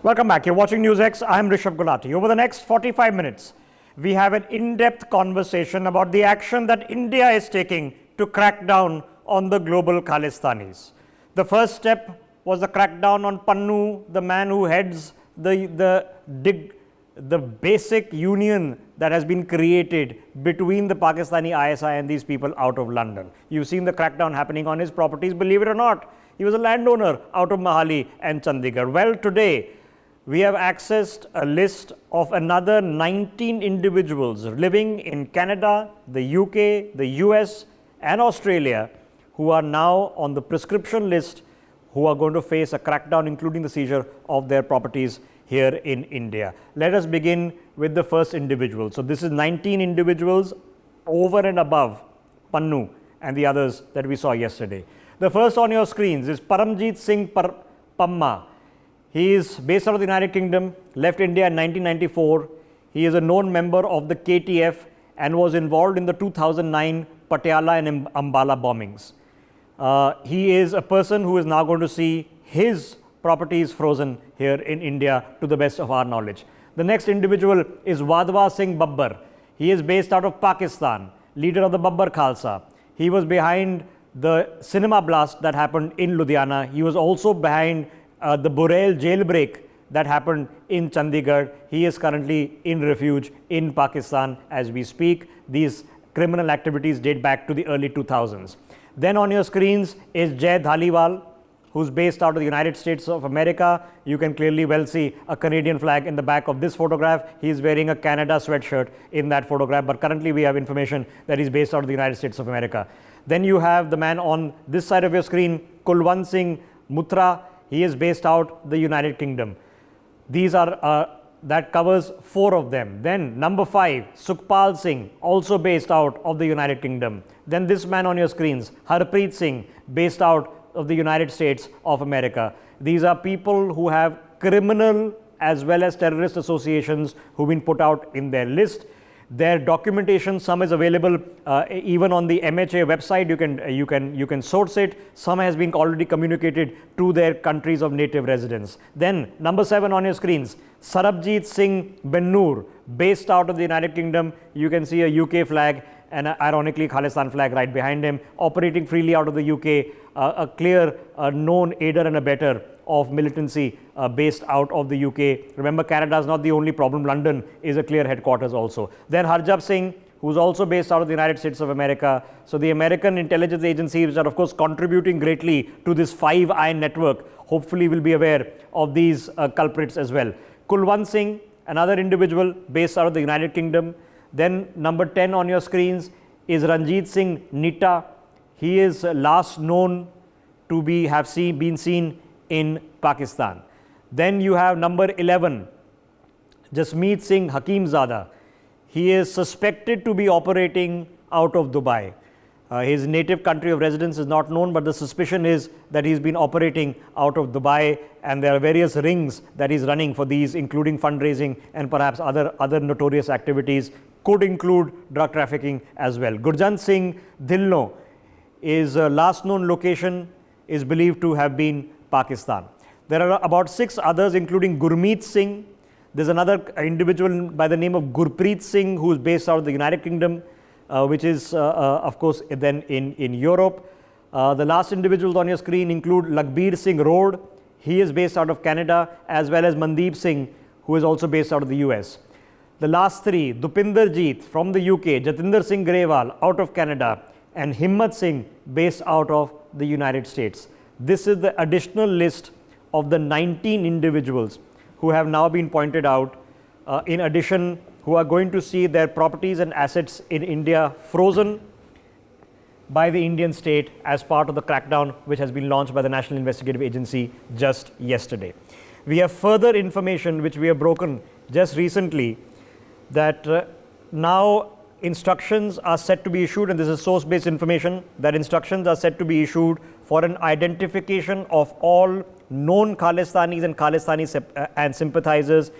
Welcome back. You're watching NewsX. I'm Rishabh Gulati. Over the next 45 minutes, we have an in-depth conversation about the action that India is taking to crack down on the global Khalistanis. The first step was the crackdown on Pannu, the man who heads the basic union that has been created between the Pakistani ISI and these people out of London. You've seen the crackdown happening on his properties, believe it or not. He was a landowner out of Mohali and Chandigarh. Well, today, we have accessed a list of another 19 individuals living in Canada, the UK, the US and Australia who are now on the prescription list, who are going to face a crackdown, including the seizure of their properties here in India. Let us begin with the first individual. So this is 19 individuals over and above Pannu and the others that we saw yesterday. The first on your screens is Paramjit Singh Pamma. He is based out of the United Kingdom, left India in 1994. He is a known member of the KTF and was involved in the 2009 Patiala and Ambala bombings. He is a person who is now going to see his properties frozen here in India, to the best of our knowledge. The next individual is Wadhwa Singh Babbar. He is based out of Pakistan, leader of the Babbar Khalsa. He was behind the cinema blast that happened in Ludhiana. He was also behind the Burel jailbreak that happened in Chandigarh. He is currently in refuge in Pakistan as we speak. These criminal activities date back to the early 2000s. Then on your screens is Jay Dhaliwal, who's based out of the United States of America. You can clearly well see a Canadian flag in the back of this photograph. He's wearing a Canada sweatshirt in that photograph, but currently we have information that he's based out of the United States of America. Then you have the man on this side of your screen, Kulwant Singh Mutra. He is based out the United Kingdom. These are, that covers 4 of them. Then number 5, Sukhpal Singh, also based out of the United Kingdom. Then this man on your screens, Harpreet Singh, based out of the United States of America. These are people who have criminal as well as terrorist associations who've been put out in their list. Their documentation, some is available even on the MHA website. You can source it. Some has been already communicated to their countries of native residence. Then number 7 on your screens, Sarabjit Singh Bennur, based out of the United Kingdom. You can see a UK flag and ironically Khalistan flag right behind him, operating freely out of the UK, a clear known aider and abettor of militancy based out of the UK. Remember, Canada is not the only problem. London is a clear headquarters also. Then Harjap Singh, who's also based out of the United States of America. So the American intelligence agencies, which are of course contributing greatly to this 5-eye network, hopefully will be aware of these culprits as well. Kulwant Singh, another individual based out of the United Kingdom. Then number 10 on your screens is Ranjit Singh Nita. He is last known to been seen in Pakistan. Then you have number 11, Jasmeet Singh Hakimzada. He is suspected to be operating out of Dubai. His native country of residence is not known, but the suspicion is that he's been operating out of Dubai, and there are various rings that he's running for these, including fundraising and perhaps other notorious activities, could include drug trafficking as well. Gurjant Singh Dhillon, his last known location is believed to have been Pakistan. There are about 6 others, including Gurmeet Singh. There's another individual by the name of Gurpreet Singh, who is based out of the United Kingdom, which is, of course, then in Europe. The last individuals on your screen include Lakhbir Singh Road. He is based out of Canada, as well as Mandeep Singh, who is also based out of the US. The last 3, Dupinder Jeet from the UK, Jatinder Singh Grewal out of Canada, and Himmat Singh based out of the United States. This is the additional list of the 19 individuals who have now been pointed out, in addition, who are going to see their properties and assets in India frozen by the Indian state as part of the crackdown which has been launched by the National Investigative Agency just yesterday. We have further information which we have broken just recently, that now instructions are set to be issued, and this is source-based information, that instructions are set to be issued for an identification of all known Khalistanis and Khalistani and sympathizers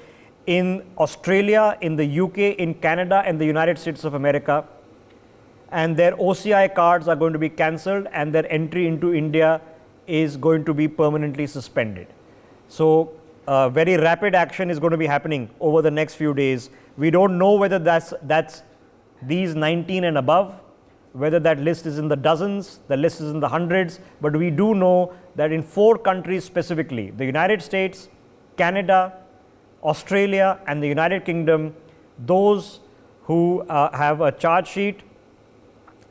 in Australia, in the UK, in Canada and the United States of America, and their OCI cards are going to be cancelled and their entry into India is going to be permanently suspended. So very rapid action is going to be happening over the next few days. We don't know whether that's these 19 and above, whether that list is in the dozens, the list is in the hundreds, but we do know that in 4 countries specifically, the United States, Canada, Australia and the United Kingdom, those who have a charge sheet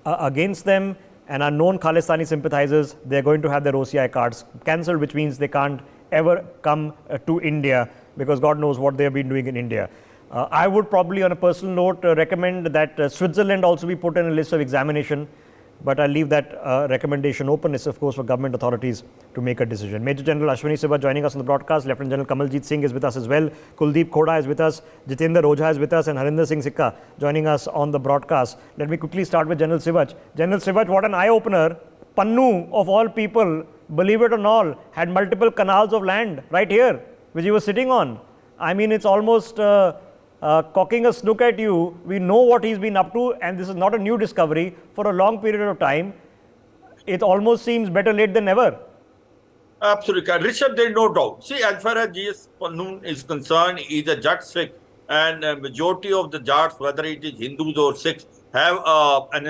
against them and are known Khalistani sympathizers, they are going to have their OCI cards cancelled, which means they can't ever come to India, because God knows what they have been doing in India. I would probably, on a personal note, recommend that Switzerland also be put in a list of examination, but I'll leave that recommendation open. It's of course for government authorities to make a decision. Major General Ashwini Sibha joining us on the broadcast. Lieutenant General Kamaljeet Singh is with us as well. Kuldeep Khoda is with us. Jitendra Ojha is with us, and Harinder Singh Sikka joining us on the broadcast. Let me quickly start with General Sivach. General Sivach, what an eye-opener. Pannu, of all people, believe it or not, had multiple canals of land right here, which he was sitting on. I mean, it's almost cocking a snook at you. We know what he's been up to, and this is not a new discovery. For a long period of time, it almost seems better late than never. Absolutely. Rishabh, there is no doubt. See, as far as GS Pannu is concerned, he is a Jat Sikh, and a majority of the Jats, whether it is Hindus or Sikhs, have an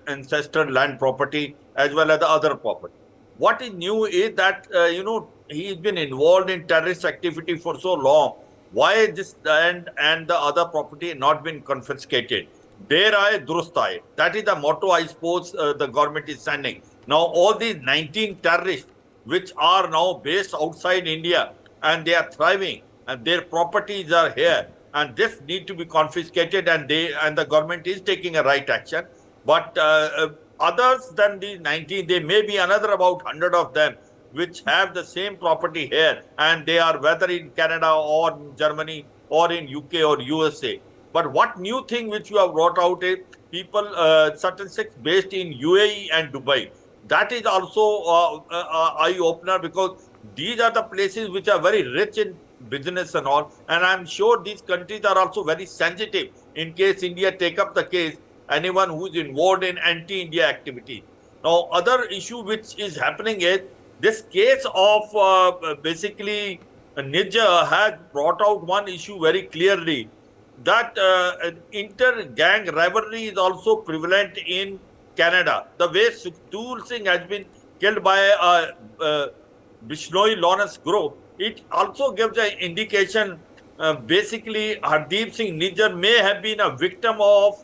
ancestral land property as well as the other property. What is new is that, he's been involved in terrorist activity for so long. Why this land and the other property not been confiscated? Der aaye, durust aaye. That is the motto, I suppose, the government is sending. Now, all these 19 terrorists, which are now based outside India, and they are thriving, and their properties are here, and this need to be confiscated, and the government is taking a right action. But others than these 19, there may be another about 100 of them, which have the same property here, and they are whether in Canada or in Germany or in UK or USA. But what new thing which you have brought out is people, certain Sikhs based in UAE and Dubai. That is also eye-opener, because these are the places which are very rich in business and all, and I'm sure these countries are also very sensitive in case India take up the case, anyone who is involved in anti-India activity. Now, other issue which is happening is this case of basically Niger has brought out one issue very clearly, that inter-gang rivalry is also prevalent in Canada. The way Sukhdev Singh has been killed by a Bishnoi Lawrence group, it also gives an indication basically Hardeep Singh Niger may have been a victim of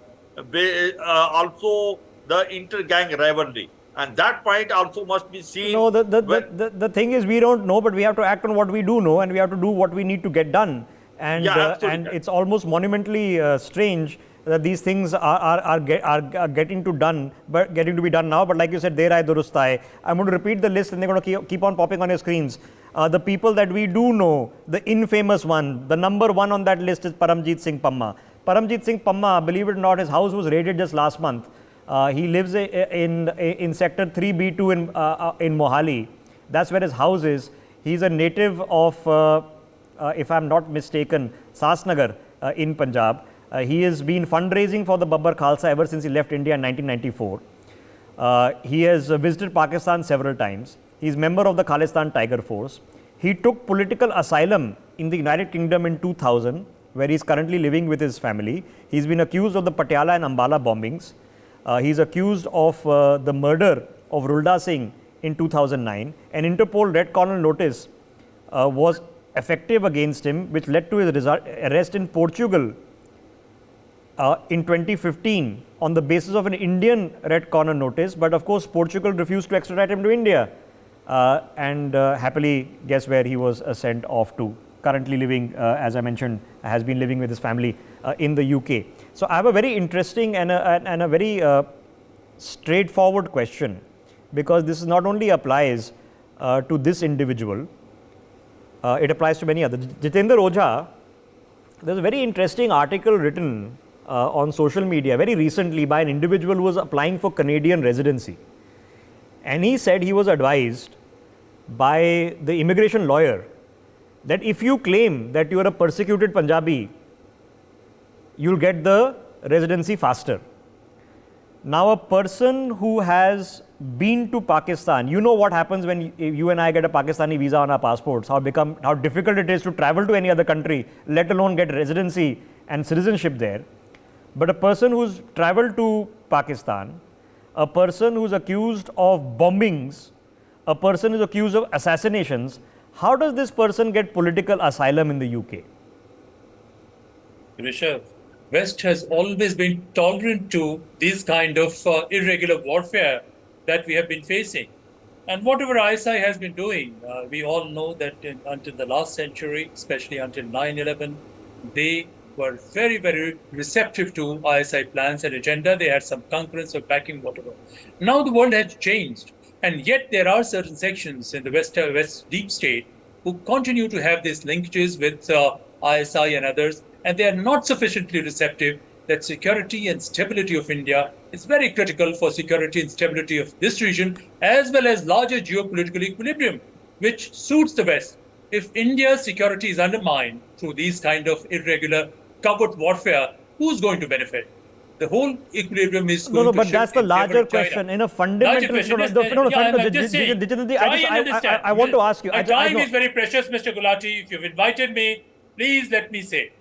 also the inter-gang rivalry. And that point also must be seen. No, the thing is, we don't know, but we have to act on what we do know, and we have to do what we need to get done. And and it's almost monumentally strange that these things are getting to be done now. But like you said, der aaye durust aaye. I'm going to repeat the list, and they're going to keep on popping on your screens. The people that we do know, the infamous one, the number one on that list is Paramjit Singh Pamma. Paramjit Singh Pamma, believe it or not, his house was raided just last month. He lives in sector 3B2 in Mohali. That's where his house is. He's a native of, if I'm not mistaken, Sasnagar in Punjab. He has been fundraising for the Babbar Khalsa ever since he left India in 1994. He has visited Pakistan several times. He's member of the Khalistan Tiger Force. He took political asylum in the United Kingdom in 2000, where he's currently living with his family. He's been accused of the Patiala and Ambala bombings. He's accused of the murder of Rulda Singh in 2009. An Interpol Red Corner notice was effective against him, which led to his arrest in Portugal in 2015 on the basis of an Indian Red Corner notice. But of course, Portugal refused to extradite him to India. And happily, guess where he was sent off to. Currently living, as I mentioned, has been living with his family in the UK. So I have a very interesting and a very straightforward question, because this not only applies to this individual, it applies to many others. Jitendra Ojha, there's a very interesting article written on social media very recently by an individual who was applying for Canadian residency. And he said he was advised by the immigration lawyer that if you claim that you are a persecuted Punjabi, you'll get the residency faster. Now, a person who has been to Pakistan, you know what happens when you and I get a Pakistani visa on our passports, how difficult it is to travel to any other country, let alone get residency and citizenship there. But a person who's traveled to Pakistan, a person who's accused of bombings, a person who's accused of assassinations, how does this person get political asylum in the UK? Rishabh, West has always been tolerant to this kind of irregular warfare that we have been facing. And whatever ISI has been doing, we all know that until the last century, especially until 9/11, they were very, very receptive to ISI plans and agenda. They had some concurrence or backing, whatever. Now the world has changed. And yet there are certain sections in the West deep state who continue to have these linkages with ISI and others, and they are not sufficiently receptive that security and stability of India is very critical for security and stability of this region, as well as larger geopolitical equilibrium, which suits the West. If India's security is undermined through these kind of irregular covert warfare, who's going to benefit? The whole equilibrium is going No, to but shift that's the in favor larger of China. question. In a fundamental, I want to ask you. My time is very precious, Mr. Gulati. If you've invited me, please let me say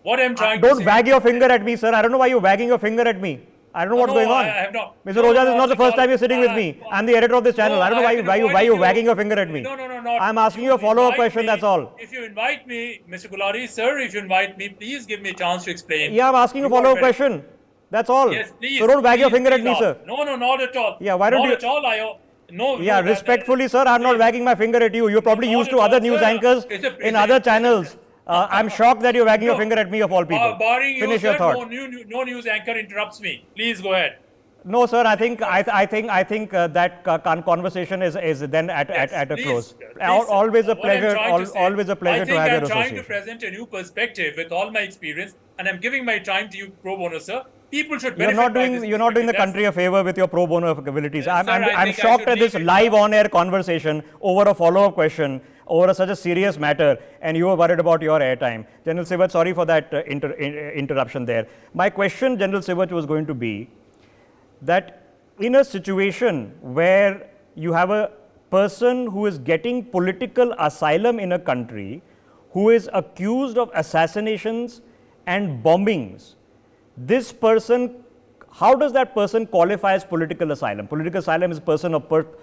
what I'm trying to say. Don't wag your finger at me, sir. I don't know why you're wagging your finger at me. I don't know what's going on. I have not. Mr. Roja, this is not the first time you're sitting with me. I'm the editor of this channel. I don't know why you're wagging your finger at me. No. I'm asking you a follow-up question, that's all. If you invite me, Mr. Gulati, sir, if you invite me, please give me a chance to explain. Yeah, I'm asking you a follow-up question. That's all. Yes, please. So don't wag your finger at me, sir. No, not at all. Yeah, why don't you? Not at all. No. Yeah, respectfully, sir, I'm not wagging my finger at you. You're probably used to other news anchors in other channels. I'm shocked that you're wagging your finger at me of all people. Finish your thought. No news anchor interrupts me. Please go ahead. No, sir. I think that conversation is then at a close. Always a pleasure. Always a pleasure to have your association. I'm trying to present a new perspective with all my experience, and I'm giving my time to you, pro bono, sir. People should benefit. You're not doing the country a favor with your pro bono abilities. I'm shocked at this live on-air conversation over a follow-up question over such a serious matter, and you were worried about your airtime. General Sivach, sorry for that interruption there. My question, General Sivach, was going to be that in a situation where you have a person who is getting political asylum in a country, who is accused of assassinations and bombings, this person, how does that person qualify as political asylum? Political asylum is a person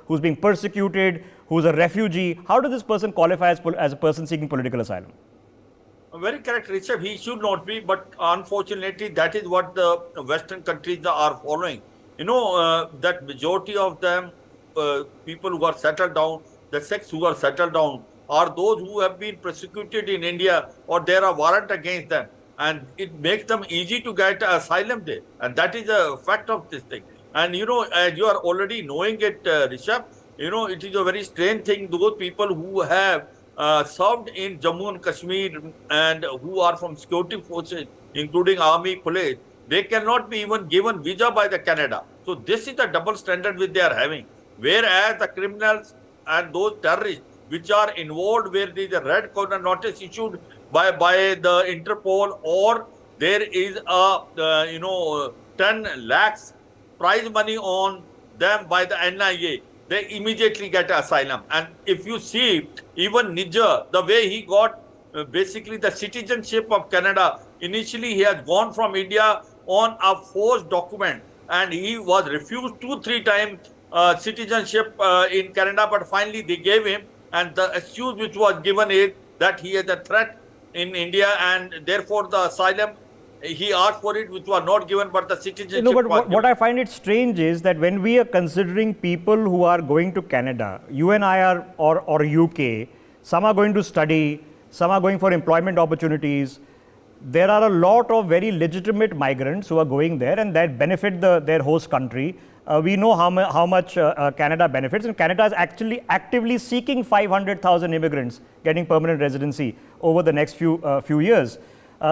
who's being persecuted, who's a refugee. How does this person qualify as a person seeking political asylum? Very correct, Rishabh. He should not be, but unfortunately, that is what the Western countries are following. You know, that majority of them, people who are settled down, the sects who are settled down, are those who have been persecuted in India or there are warrant against them. And it makes them easy to get asylum there. And that is a fact of this thing. And, you know, as you are already knowing it, Rishabh, you know, it is a very strange thing. Those people who have served in Jammu and Kashmir and who are from security forces, including army, police, they cannot be even given visa by the Canada. So this is the double standard which they are having. Whereas the criminals and those terrorists which are involved, where there is a red corner notice issued by the Interpol, or there is a 10 lakhs prize money on them by the NIA, they immediately get asylum. And if you see, even Niger, the way he got basically the citizenship of Canada, initially he has gone from India on a forged document, and he was refused 2-3 times citizenship in Canada, but finally they gave him, and the excuse which was given is that he has a threat in India, and therefore the asylum he asked for it, which was not given, but the citizenship. No, but what I find it strange is that when we are considering people who are going to Canada, you and I are or UK, some are going to study, some are going for employment opportunities. There are a lot of very legitimate migrants who are going there and that benefit their host country. We know how much Canada benefits, and Canada is actually actively seeking 500,000 immigrants getting permanent residency over the next few years.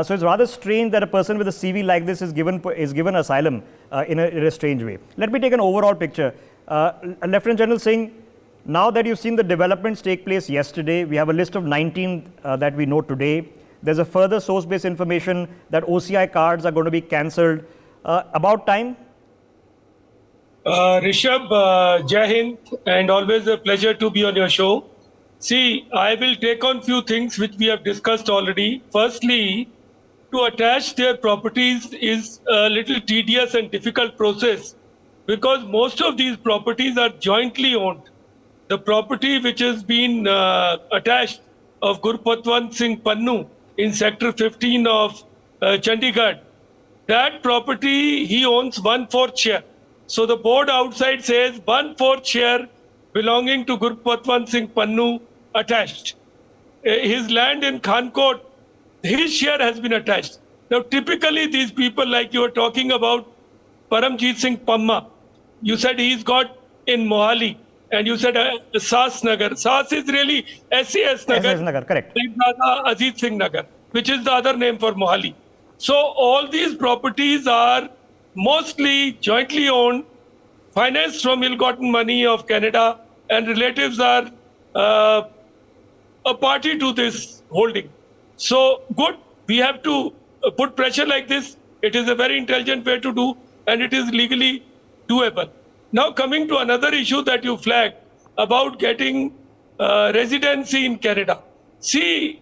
So it's rather strange that a person with a CV like this is given asylum in a strange way. Let me take an overall picture. Lieutenant General Singh, now that you've seen the developments take place yesterday, we have a list of 19 that we know today. There's a further source-based information that OCI cards are going to be cancelled. About time? Rishabh, Jai Hind, and always a pleasure to be on your show. See, I will take on few things which we have discussed already. Firstly, to attach their properties is a little tedious and difficult process because most of these properties are jointly owned. The property which has been attached of Gurpatwant Singh Pannu in Sector 15 of Chandigarh, that property he owns 1/4 share. So the board outside says 1/4 share belonging to Gurpatwant Singh Pannu attached. His land in Khankot, his share has been attached. Now, typically, these people, like you were talking about, Paramjit Singh Pamma, you said he's got in Mohali, and you said Sas Nagar. Sas is really SAS Nagar. SAS Nagar, correct. Ajit Singh Nagar, which is the other name for Mohali. So all these properties are mostly jointly owned, financed from ill-gotten money of Canada, and relatives are a party to this holding. So good, we have to put pressure like this. It is a very intelligent way to do, and it is legally doable. Now coming to another issue that you flagged about getting residency in Canada. See,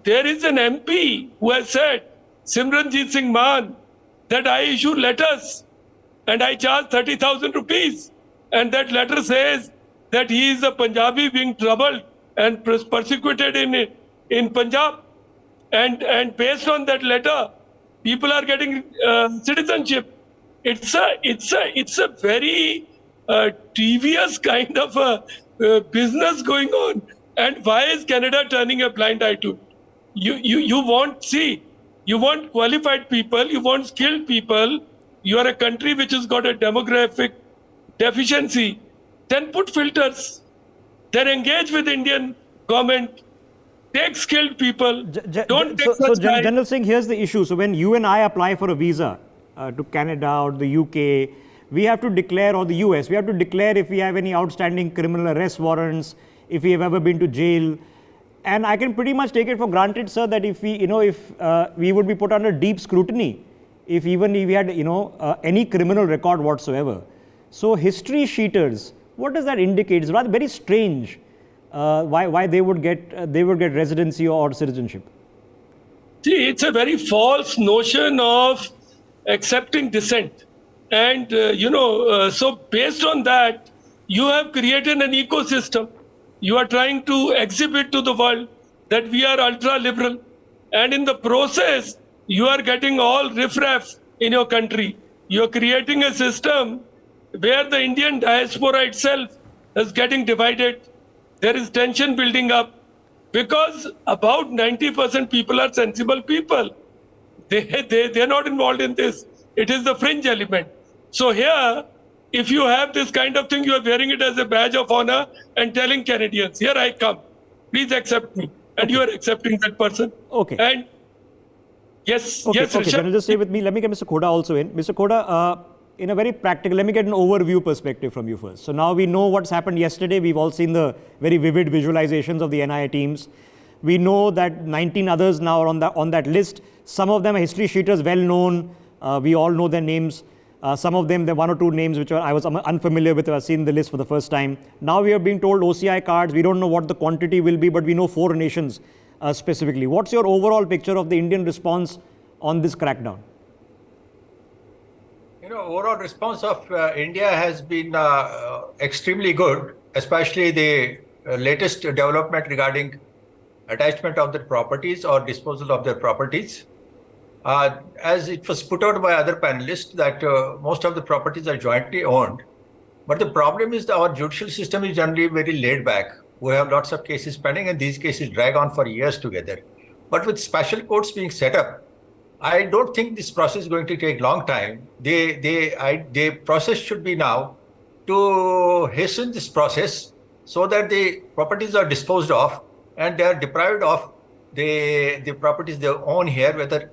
there is an MP who has said, Simranjit Singh Man, that I issue letters and I charge 30,000 rupees. And that letter says that he is a Punjabi being troubled and persecuted in Punjab. And based on that letter, people are getting citizenship. It's a very devious kind of a business going on. And why is Canada turning a blind eye to it? You want qualified people, you want skilled people. You are a country which has got a demographic deficiency. Then put filters. Then engage with Indian government. Take skilled people. Don't take such guys. General Singh, here's the issue. So when you and I apply for a visa to Canada or the UK, we have to declare, or the US, we have to declare if we have any outstanding criminal arrest warrants, if we have ever been to jail. And I can pretty much take it for granted, sir, that if we would be put under deep scrutiny, if we had, any criminal record whatsoever. So history sheeters, what does that indicate? It's rather very strange why they would get residency or citizenship. See, it's a very false notion of accepting dissent. And, so based on that, you have created an ecosystem. You are trying to exhibit to the world that we are ultra-liberal. And in the process, you are getting all riffraff in your country. You are creating a system where the Indian diaspora itself is getting divided. There is tension building up because about 90% people are sensible people. They're not involved in this. It is the fringe element. So here, if you have this kind of thing, you are wearing it as a badge of honor and telling Canadians, here I come, please accept me. And you are accepting that person. Okay. And yes, okay, yes, okay. Then just stay with me. Let me get Mr. Khoda also in. Mr. Khoda, in a very practical, let me get an overview perspective from you first. So now we know what's happened yesterday. We've all seen the very vivid visualizations of the NIA teams. We know that 19 others now are on that list. Some of them are history sheeters, well known. We all know their names. Some of them, there are one or two names which I was unfamiliar with. I've seen the list for the first time. Now we are being told OCI cards. We don't know what the quantity will be, but we know 4 nations specifically. What's your overall picture of the Indian response on this crackdown? Overall response of India has been extremely good, especially the latest development regarding attachment of their properties or disposal of their properties. As it was put out by other panelists that most of the properties are jointly owned. But the problem is that our judicial system is generally very laid back. We have lots of cases pending and these cases drag on for years together. But with special courts being set up, I don't think this process is going to take long time. The process should be now to hasten this process so that the properties are disposed of and they are deprived of the properties they own here, whether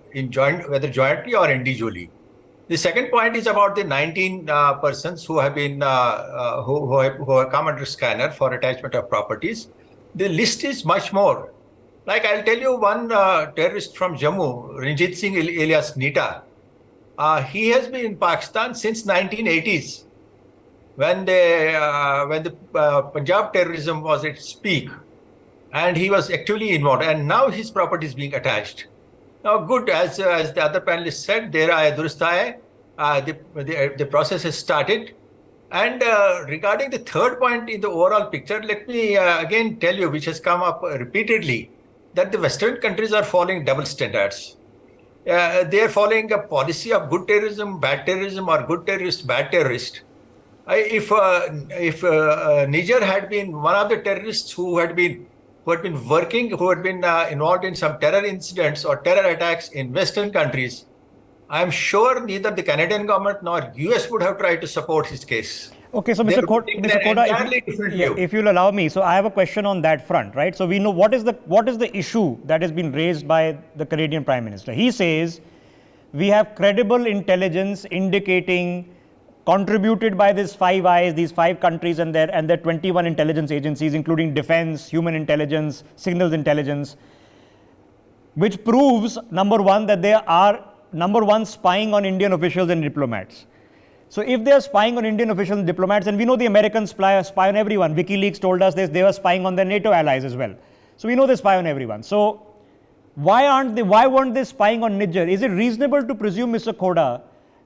jointly or individually. The second point is about the 19 persons who have been who have come under scanner for attachment of properties. The list is much more. Like I'll tell you one terrorist from Jammu, Ranjit Singh alias Nita. He has been in Pakistan since 1980s. when the Punjab terrorism was at its peak, and he was actually involved, and now his property is being attached. Now, good, as the other panelists said, the process has started. And regarding the third point in the overall picture, let me again tell you, which has come up repeatedly, that the Western countries are following double standards. They are following a policy of good terrorism, bad terrorism, or good terrorist, bad terrorist. If Niger had been one of the terrorists who had been working, who had been involved in some terror incidents or terror attacks in Western countries, I'm sure neither the Canadian government nor US would have tried to support his case. Okay, so They Mr. would take an entirely different view. if you'll allow me, so I have a question on that front, right? So we know what is the issue that has been raised by the Canadian Prime Minister. He says we have credible intelligence indicating, contributed by these Five Eyes, these 5 countries and their 21 intelligence agencies, including defense, human intelligence, signals intelligence, which proves, number one, that they are, number one, spying on Indian officials and diplomats. So if they are spying on Indian officials and diplomats, and we know the Americans spy on everyone. WikiLeaks told us this, they were spying on their NATO allies as well. So we know they spy on everyone. So why weren't they spying on Niger? Is it reasonable to presume, Mr. Khoda,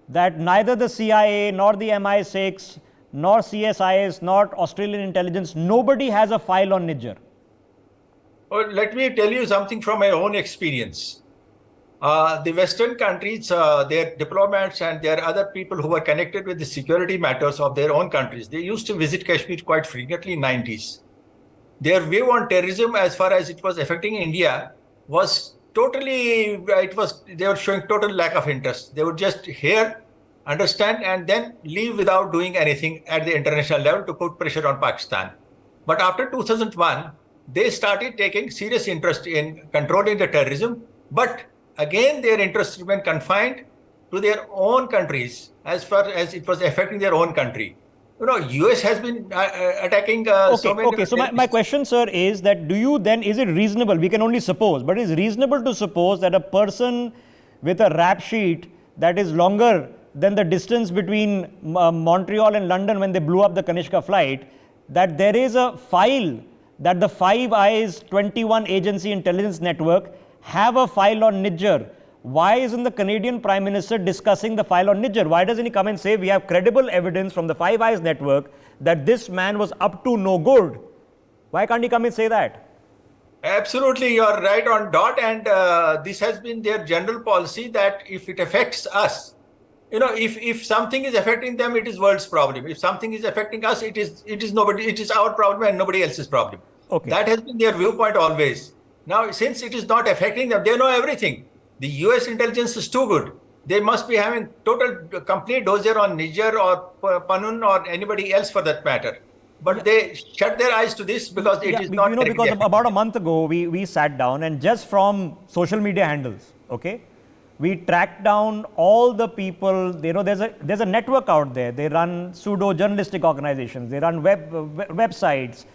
that neither the CIA, nor the MI6, nor CSIS, nor Australian intelligence, nobody has a file on Niger? Well, let me tell you something from my own experience. The Western countries, their diplomats and their other people who were connected with the security matters of their own countries, they used to visit Kashmir quite frequently in 90s. Their view on terrorism as far as it was affecting India was totally, they were showing total lack of interest. They would just hear, understand, and then leave without doing anything at the international level to put pressure on Pakistan. But after 2001, they started taking serious interest in controlling the terrorism, but again, their interests remain confined to their own countries as far as it was affecting their own country. You know, US has been attacking so many... Okay, so my question, sir, is that is it reasonable, we can only suppose, but is it reasonable to suppose that a person with a rap sheet that is longer than the distance between Montreal and London when they blew up the Kanishka flight, that there is a file that the Five Eyes 21 agency intelligence network have a file on Niger? Why isn't the Canadian Prime Minister discussing the file on Niger? Why doesn't he come and say we have credible evidence from the Five Eyes network that this man was up to no good? Why can't he come and say that? Absolutely, you are right on dot, and this has been their general policy that if it affects us, you know, if something is affecting them, it is world's problem. If something is affecting us, it is our problem and nobody else's problem. Okay. That has been their viewpoint always. Now, since it is not affecting them, they know everything. The US intelligence is too good. They must be having complete dossier on Niger or Panun or anybody else for that matter. But they shut their eyes to this because it is not... You know, because about a month ago, we sat down and just from social media handles, okay, we tracked down all the people. You know, there's a network out there. They run pseudo journalistic organizations. They run websites.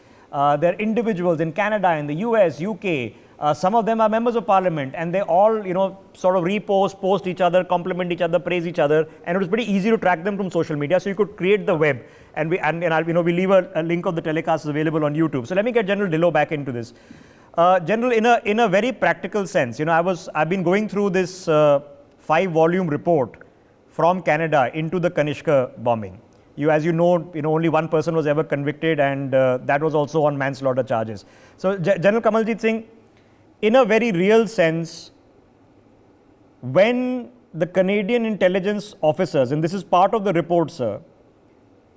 They're individuals in Canada, in the US, UK. Some of them are members of parliament, and they all, you know, sort of post each other, compliment each other, praise each other, and it was pretty easy to track them from social media. So you could create the web, and we leave a link of the telecast available on YouTube. So let me get General Dhillon back into this. General, in a very practical sense, you know, I've been going through this 5-volume report from Canada into the Kanishka bombing. As you know, only one person was ever convicted, and that was also on manslaughter charges. So, General Kamaljeet Singh, in a very real sense, when the Canadian intelligence officers, and this is part of the report, sir,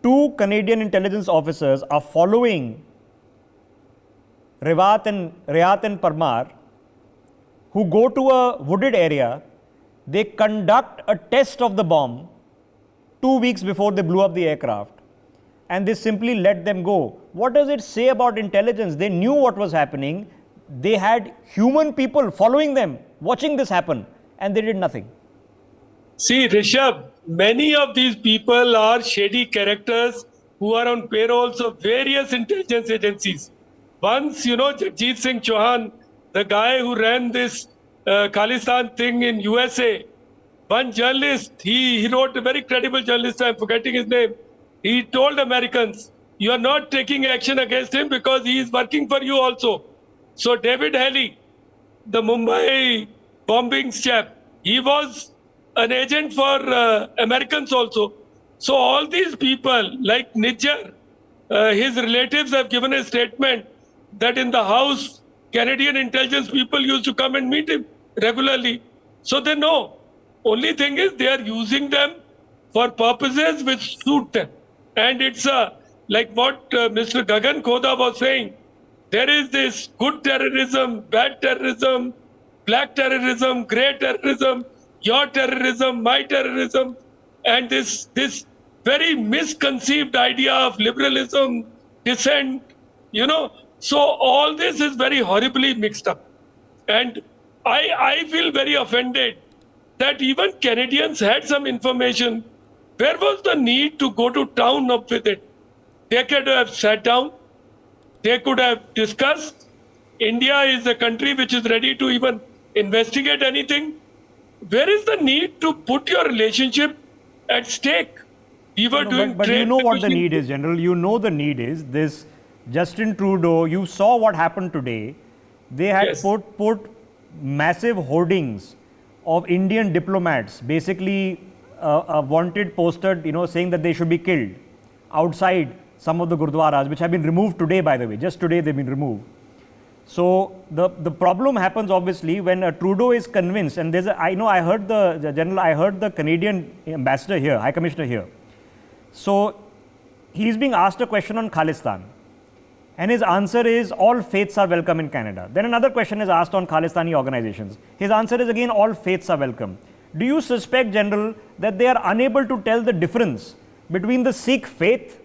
2 Canadian intelligence officers are following Rayat and Parmar, who go to a wooded area, they conduct a test of the bomb 2 weeks before they blew up the aircraft, and they simply let them go. What does it say about intelligence? They knew what was happening. They had human people following them, watching this happen, and they did nothing. See, Rishabh, many of these people are shady characters who are on payrolls of various intelligence agencies. Once, you know, Jagjit Singh Chauhan, the guy who ran this Khalistanis thing in USA, one journalist, he wrote, a very credible journalist, I'm forgetting his name, He told Americans, you are not taking action against him because he is working for you also. So David Haley, the Mumbai bombings chap, he was an agent for Americans also. So all these people like Nijjar, his relatives have given a statement that in the house, Canadian intelligence people used to come and meet him regularly. So they know. Only thing is they are using them for purposes which suit them. And it's like what Mr. Gagan Khoda was saying. There is this good terrorism, bad terrorism, black terrorism, grey terrorism, your terrorism, my terrorism, and this very misconceived idea of liberalism, dissent, you know. So all this is very horribly mixed up. And I feel very offended that even Canadians had some information. Where was the need to go to town up with it? They could have sat down. They could have discussed. India is a country which is ready to even investigate anything. Where is the need to put your relationship at stake? We were doing but trade you know what the between- need is, General. You know the need is this. Justin Trudeau, you saw what happened today. They had Yes. put massive hoardings of Indian diplomats, basically a wanted poster, saying that they should be killed outside some of the gurdwaras, which have been removed today, by the way. Just today they've been removed. So the problem happens obviously when Trudeau is convinced, and I heard the Canadian ambassador here, High Commissioner here. So he's being asked a question on Khalistan, and his answer is all faiths are welcome in Canada. Then another question is asked on Khalistani organizations. His answer is again all faiths are welcome. Do you suspect, General, that they are unable to tell the difference between the Sikh faith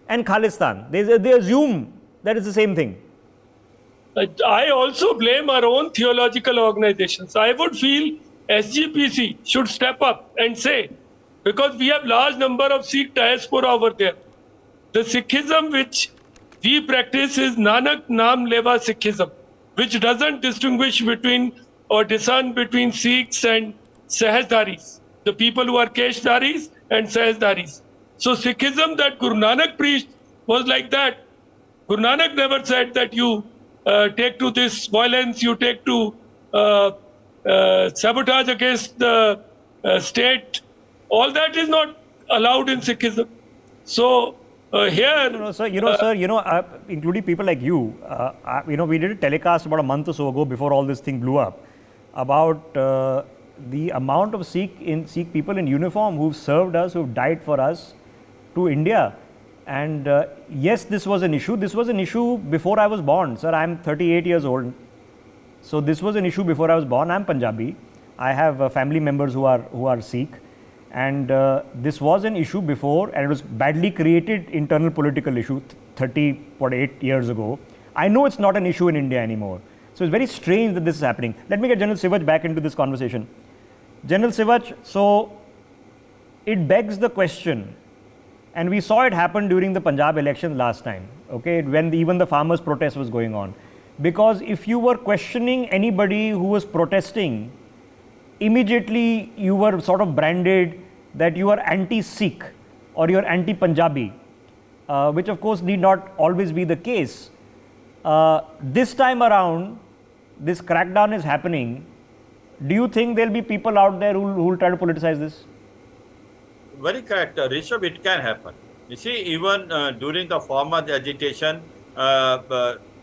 and Khalistan? They assume that it's the same thing. I also blame our own theological organizations. I would feel SGPC should step up and say, because we have large number of Sikh diaspora over there, the Sikhism which we practice is Nanak Naam Leva Sikhism, which doesn't distinguish between or discern between Sikhs and Sahajdaris, the people who are Keshdaris and Sahajdaris. So Sikhism that Guru Nanak preached was like that. Guru Nanak never said that you take to this violence, you take to sabotage against the state. All that is not allowed in Sikhism. So here, Sir, including people like you, we did a telecast about a month or so ago before all this thing blew up about the amount of Sikh people in uniform who've served us, who've died for us to India. And yes, this was an issue. This was an issue before I was born. Sir, I'm 38 years old. So this was an issue before I was born. I'm Punjabi. I have family members who are Sikh. And this was an issue before, and it was badly created internal political issue 38 years ago. I know it's not an issue in India anymore. So it's very strange that this is happening. Let me get General Sivaj back into this conversation. General Sivaj, so it begs the question, and we saw it happen during the Punjab election last time, okay, when even the farmers' protest was going on. Because if you were questioning anybody who was protesting, immediately you were sort of branded that you are anti-Sikh or you are anti-Punjabi, which of course need not always be the case. This time around, this crackdown is happening. Do you think there will be people out there who will try to politicize this? Very correct, Rishabh, it can happen. You see, even during the farmers' agitation,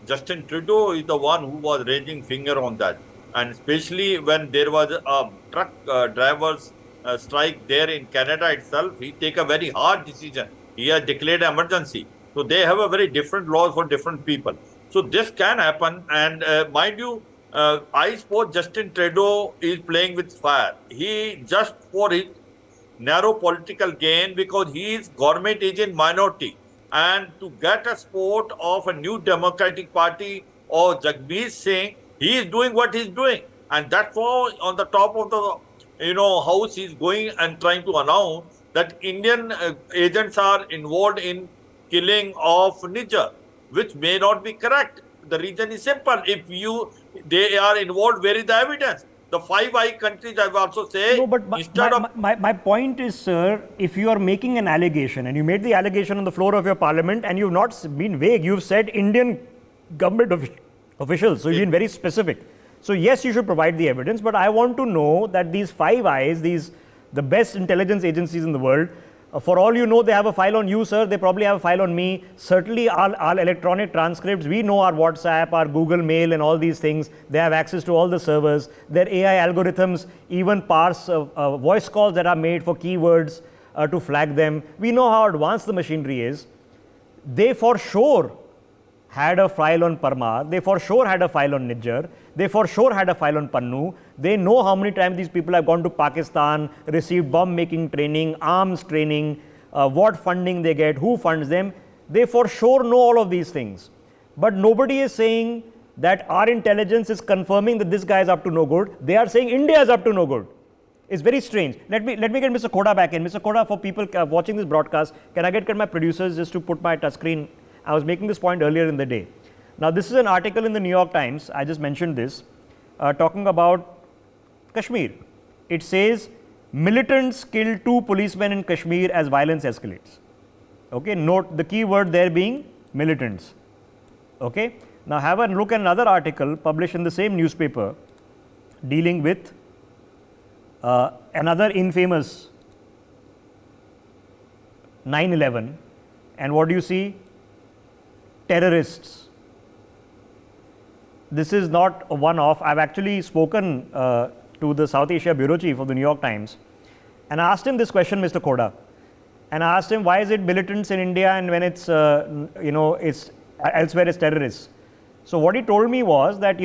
Justin Trudeau is the one who was raising finger on that. And especially when there was a truck drivers strike there in Canada itself, he take a very hard decision. He has declared emergency. So they have a very different laws for different people. So this can happen. And mind you, I suppose Justin Trudeau is playing with fire. He just for his narrow political gain, because his government is in minority, and to get a support of a new Democratic Party or Jagmeet Singh, he is doing what he is doing, and that's why on the top of the house he is going and trying to announce that Indian agents are involved in killing of Nijjar, which may not be correct. The reason is simple: if they are involved, where is the evidence? The Five Eye countries, I will also say, No, but instead of my point is, sir, if you are making an allegation and you made the allegation on the floor of your parliament and you've not been vague, you've said Indian government officials, so you've been very specific. So yes, you should provide the evidence, but I want to know that these Five Eyes, the best intelligence agencies in the world, for all you know, they have a file on you, sir. They probably have a file on me. Certainly, our electronic transcripts, we know our WhatsApp, our Google Mail, and all these things. They have access to all the servers. Their AI algorithms even parse voice calls that are made for keywords to flag them. We know how advanced the machinery is. They for sure had a file on Parmar. They for sure had a file on Nijjar. They for sure had a file on Pannu. They know how many times these people have gone to Pakistan, received bomb making training, arms training, what funding they get, who funds them. They for sure know all of these things. But nobody is saying that our intelligence is confirming that this guy is up to no good. They are saying India is up to no good. It's very strange. Let me get Mr. Koda back in. Mr. Koda, for people watching this broadcast, can I get my producers just to put my touch screen? I was making this point earlier in the day. Now, this is an article in the New York Times. I just mentioned this, talking about Kashmir. It says, militants kill 2 policemen in Kashmir as violence escalates. Okay, note the key word there being militants. Okay, now have a look at another article published in the same newspaper dealing with another infamous 9/11, and what do you see? Terrorists. This is not a one-off. I've actually spoken to the South Asia bureau chief of the New York Times, and I asked him this question, Mr. Koda, and I asked him, why is it militants in India and when it's it's elsewhere it's terrorists? So what he told me was that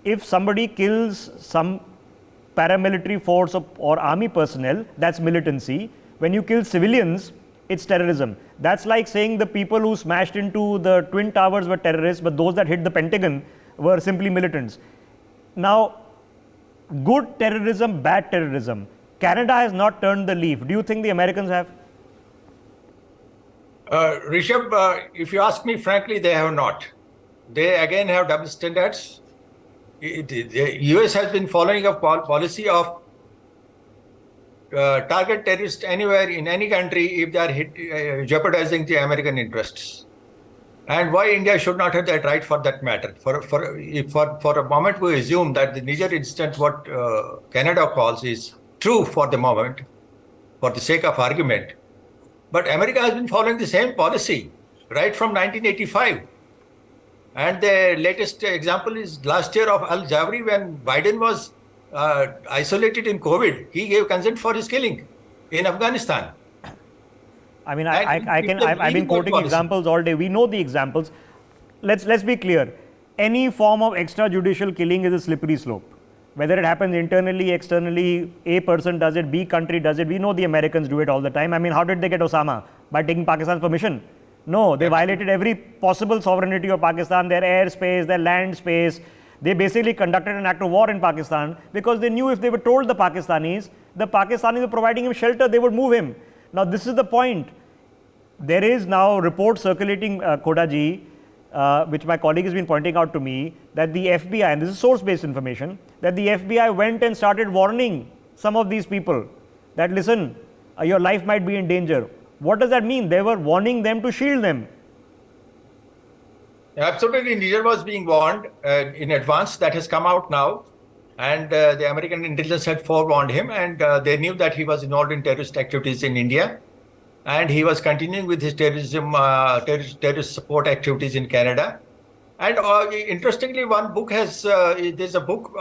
if somebody kills some paramilitary force or army personnel, that's militancy. When you kill civilians, it's terrorism. That's like saying the people who smashed into the Twin Towers were terrorists, but those that hit the Pentagon were simply militants. Now, good terrorism, bad terrorism. Canada has not turned the leaf. Do you think the Americans have? Rishabh, if you ask me frankly, they have not. They again have double standards. The US has been following a policy of target terrorists anywhere in any country if they are jeopardizing the American interests. And why India should not have that right for that matter? For a moment we assume that the Niger incident, what Canada calls, is true for the moment, for the sake of argument. But America has been following the same policy right from 1985. And the latest example is last year of Al Zawahiri, when Biden was isolated in COVID, he gave consent for his killing in Afghanistan. I mean, I've been quoting examples all day. We know the examples. Let's be clear. Any form of extrajudicial killing is a slippery slope. Whether it happens internally, externally, A person does it, B country does it. We know the Americans do it all the time. I mean, how did they get Osama? By taking Pakistan's permission? No, they violated every possible sovereignty of Pakistan, their airspace, their land space. They basically conducted an act of war in Pakistan because they knew if they were told the Pakistanis were providing him shelter, they would move him. Now, this is the point. There is now a report circulating, Kodaji, which my colleague has been pointing out to me, that the FBI, and this is source-based information, that the FBI went and started warning some of these people that, listen, your life might be in danger. What does that mean? They were warning them to shield them. Absolutely, Niger was being warned in advance. That has come out now, and the American intelligence had forewarned him, and they knew that he was involved in terrorist activities in India, and he was continuing with his terrorist support activities in Canada. And interestingly, one book there's a book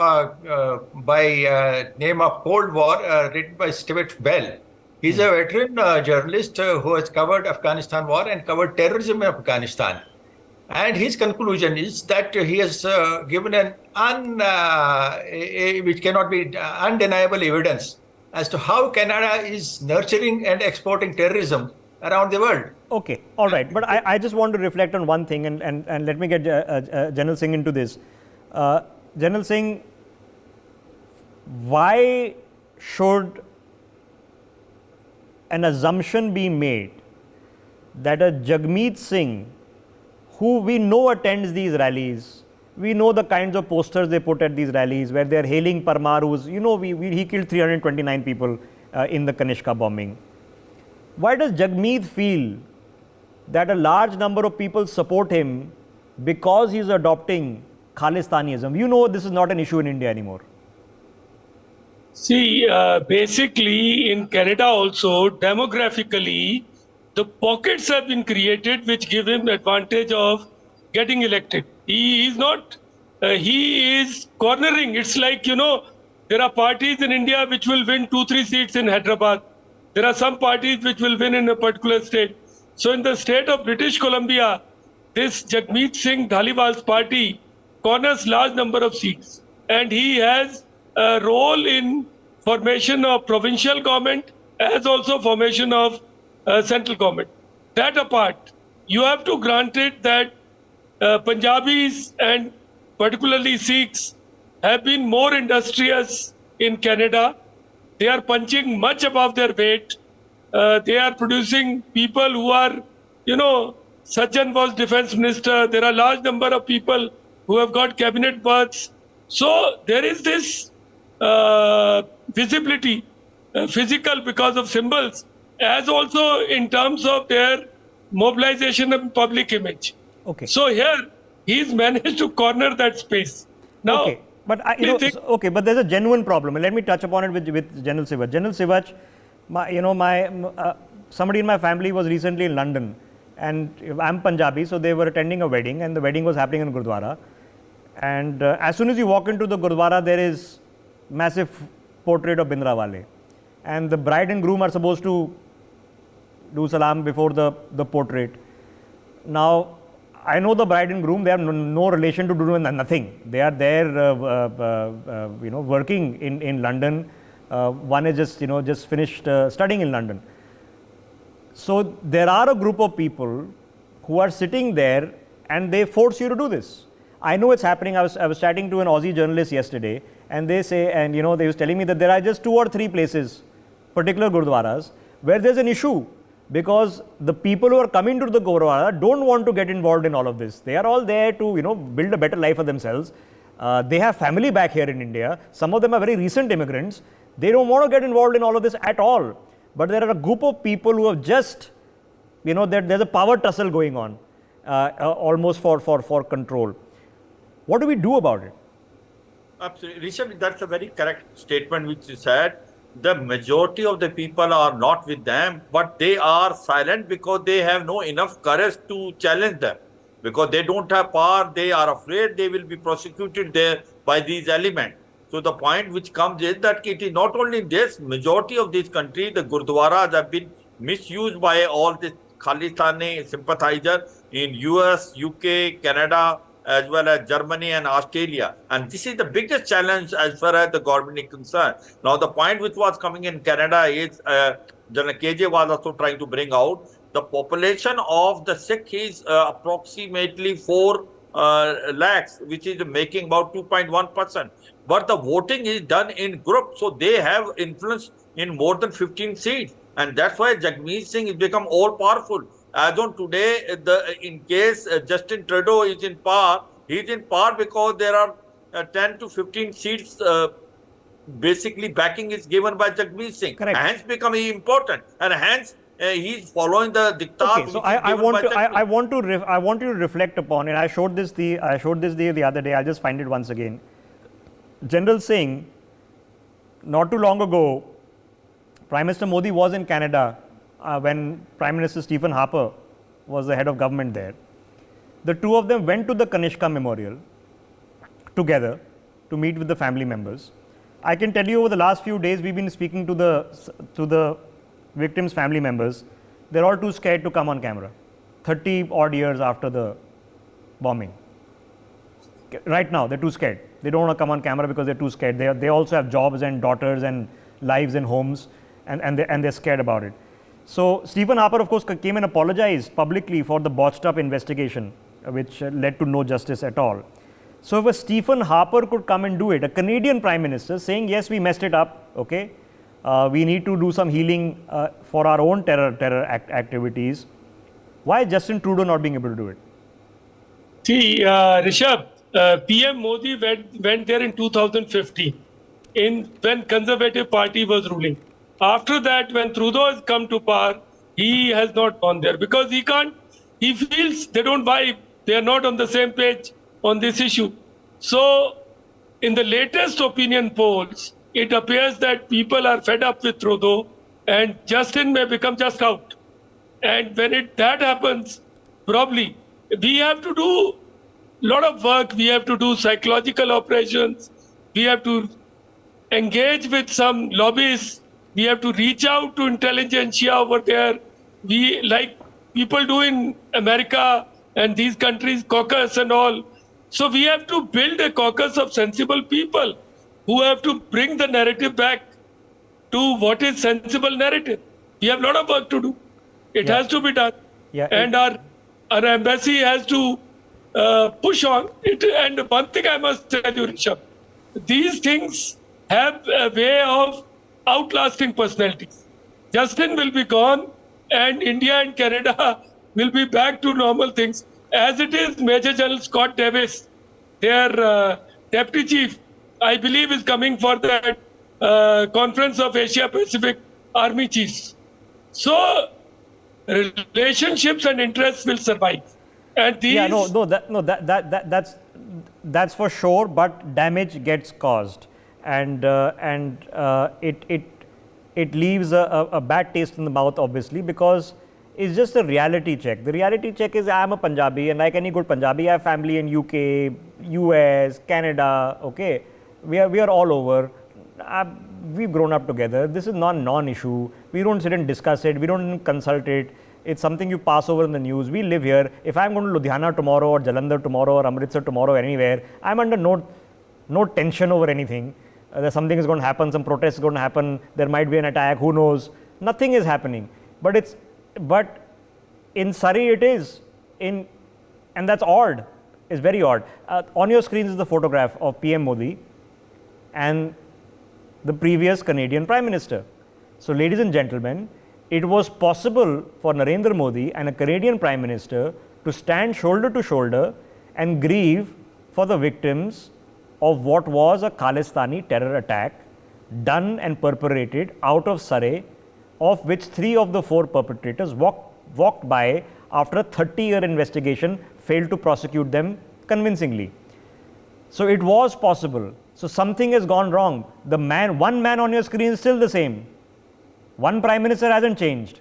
by name of Cold War, written by Stuart Bell. He's a veteran journalist who has covered Afghanistan war and covered terrorism in Afghanistan. And his conclusion is that he has given which cannot be undeniable evidence as to how Canada is nurturing and exporting terrorism around the world. Okay, all right. But I just want to reflect on one thing, and let me get General Singh into this. General Singh, why should an assumption be made that a Jagmeet Singh, who we know attends these rallies, We know the kinds of posters they put at these rallies where they're hailing Parmar, who's, he killed 329 people in the Kanishka bombing. Why does Jagmeet feel that a large number of people support him because he's adopting Khalistanism? You know this is not an issue in India anymore. See, basically in Canada also, demographically, the pockets have been created which give him the advantage of getting elected. He is cornering. It's like, there are parties in India which will win 2-3 seats in Hyderabad. There are some parties which will win in a particular state. So in the state of British Columbia, this Jagmeet Singh Dhaliwal's party corners large number of seats. And he has a role in formation of provincial government as also formation of central government. That apart, you have to grant it that Punjabis and particularly Sikhs have been more industrious in Canada. They are punching much above their weight. They are producing people who are, Sajjan was defense minister. There are large number of people who have got cabinet berths. So there is this visibility, physical because of symbols, as also in terms of their mobilization and public image. Okay. So here he's managed to corner that space. Now, okay, but but there's a genuine problem, and let me touch upon it with General Sivach. General Sivach, somebody in my family was recently in London, and I'm Punjabi, so they were attending a wedding, and the wedding was happening in Gurdwara. And as soon as you walk into the Gurdwara, there is massive portrait of Bhindranwale, and the bride and groom are supposed to do salam before the portrait. Now, I know the bride and groom; they have no relation to do nothing. They are there, working in London. One is just finished studying in London. So there are a group of people who are sitting there, and they force you to do this. I know it's happening. I was chatting to an Aussie journalist yesterday, and they say, and they was telling me that there are just 2 or 3 places, particular Gurdwaras, where there's an issue, because the people who are coming to the Gurdwara don't want to get involved in all of this. They are all there to build a better life for themselves. They have family back here in India. Some of them are very recent immigrants. They don't want to get involved in all of this at all. But there are a group of people who have just, there's a power tussle going on, almost for control. What do we do about it? Absolutely. Rishabh, that's a very correct statement which you said. The majority of the people are not with them, but they are silent because they have no enough courage to challenge them. Because they don't have power, they are afraid they will be prosecuted there by these elements. So the point which comes is that it is not only this, majority of this country, the Gurdwaras have been misused by all the Khalistani sympathizers in US, UK, Canada, as well as Germany and Australia. And this is the biggest challenge as far as the government is concerned. Now, the point which was coming in Canada is, General KJ was also trying to bring out, the population of the Sikh is approximately 4 lakhs, which is making about 2.1%. But the voting is done in groups, so they have influence in more than 15 seats. And that's why Jagmeet Singh has become all powerful. As on today, in case Justin Trudeau is in power, he is in power because there are 10 to 15 seats. Basically, backing is given by Jagmeet Singh. Correct. Hence, becoming important, and hence he is following the diktat. Okay, so I want you to reflect upon it. I showed this the other day. I'll just find it once again. General Singh, not too long ago, Prime Minister Modi was in Canada when Prime Minister Stephen Harper was the head of government there. The two of them went to the Kanishka Memorial together to meet with the family members. I can tell you over the last few days we've been speaking to the victims' family members. They're all too scared to come on camera. 30 odd years after the bombing. Right now, they're too scared. They don't want to come on camera because they're too scared. They also have jobs and daughters and lives and homes, and they're scared about it. So Stephen Harper, of course, came and apologized publicly for the botched up investigation, which led to no justice at all. So if a Stephen Harper could come and do it, a Canadian Prime Minister saying, yes, we messed it up, okay, we need to do some healing for our own terror activities, why is Justin Trudeau not being able to do it? See, Rishabh, PM Modi went there in 2015, when Conservative Party was ruling. After that, when Trudeau has come to power, he has not gone there because he can't. He feels they don't vibe. They are not on the same page on this issue. So, in the latest opinion polls, it appears that people are fed up with Trudeau, and Justin may become just out. And when that happens, probably we have to do a lot of work. We have to do psychological operations. We have to engage with some lobbyists. We have to reach out to intelligentsia over there. We, like people do in America and these countries, caucus and all. So we have to build a caucus of sensible people who have to bring the narrative back to what is sensible narrative. We have a lot of work to do. It has to be done. And our embassy has to push on it. And one thing I must tell you, Rishabh, these things have a way of outlasting personalities. Justin will be gone and India and Canada will be back to normal things. As it is, Major General Scott Davis, their deputy chief, I believe is coming for that conference of Asia Pacific Army Chiefs. So relationships and interests will survive. And these that's for sure, but damage gets caused. And it leaves a bad taste in the mouth, obviously, because it's just a reality check. The reality check is I'm a Punjabi, and like any good Punjabi, I have family in UK, US, Canada. Okay, we are all over. We've grown up together. This is not non-issue. We don't sit and discuss it. We don't consult it. It's something you pass over in the news. We live here. If I'm going to Ludhiana tomorrow, or Jalandhar tomorrow, or Amritsar tomorrow, or anywhere, I'm under no tension over anything. There's something is going to happen, some protest is going to happen, there might be an attack, who knows. Nothing is happening. But in Surrey it is, and that's odd. It's very odd. On your screens is the photograph of PM Modi and the previous Canadian Prime Minister. So ladies and gentlemen, it was possible for Narendra Modi and a Canadian Prime Minister to stand shoulder to shoulder and grieve for the victims of what was a Khalistani terror attack done and perpetrated out of Surrey, of which 3 of the 4 perpetrators walked by after a 30-year investigation failed to prosecute them convincingly. So it was possible. So something has gone wrong. One man on your screen is still the same. One Prime Minister hasn't changed.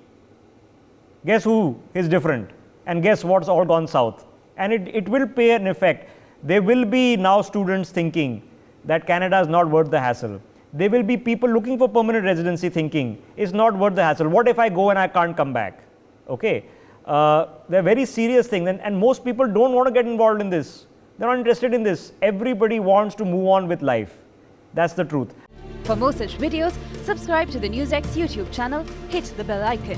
Guess who is different? And guess what's all gone south? And it will pay an effect. There will be now students thinking that Canada is not worth the hassle. There will be people looking for permanent residency thinking it's not worth the hassle. What if I go and I can't come back? Okay. They're very serious things, and most people don't want to get involved in this. They're not interested in this. Everybody wants to move on with life. That's the truth. For more such videos, subscribe to the NewsX YouTube channel, hit the bell icon.